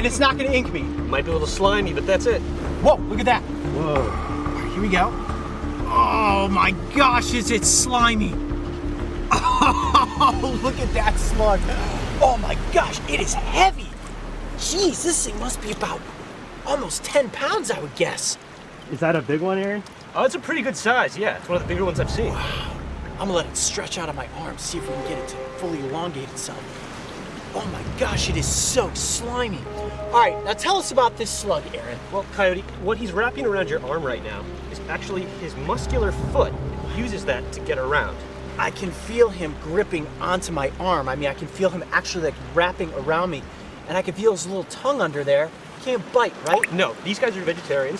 And it's not gonna ink me. Might be a little slimy, but that's it. Whoa, look at that. Whoa. All right, here we go. Oh my gosh, is it slimy. Oh, look at that slug. Oh my gosh, it is heavy. Jeez, this thing must be about almost 10 pounds, I would guess. Is that a big one, Aaron? Oh, it's a pretty good size, yeah. It's one of the bigger ones I've seen. Wow. I'm gonna let it stretch out on my arm, see if we can get it to fully elongate itself. Oh my gosh, it is so slimy. All right, now tell us about this slug, Aaron. Well, Coyote, what he's wrapping around your arm right now is actually his muscular foot. He uses that to get around. I can feel him gripping onto my arm. I mean, I can feel him actually like wrapping around me. And I can feel his little tongue under there. He can't bite, right? No, these guys are vegetarians.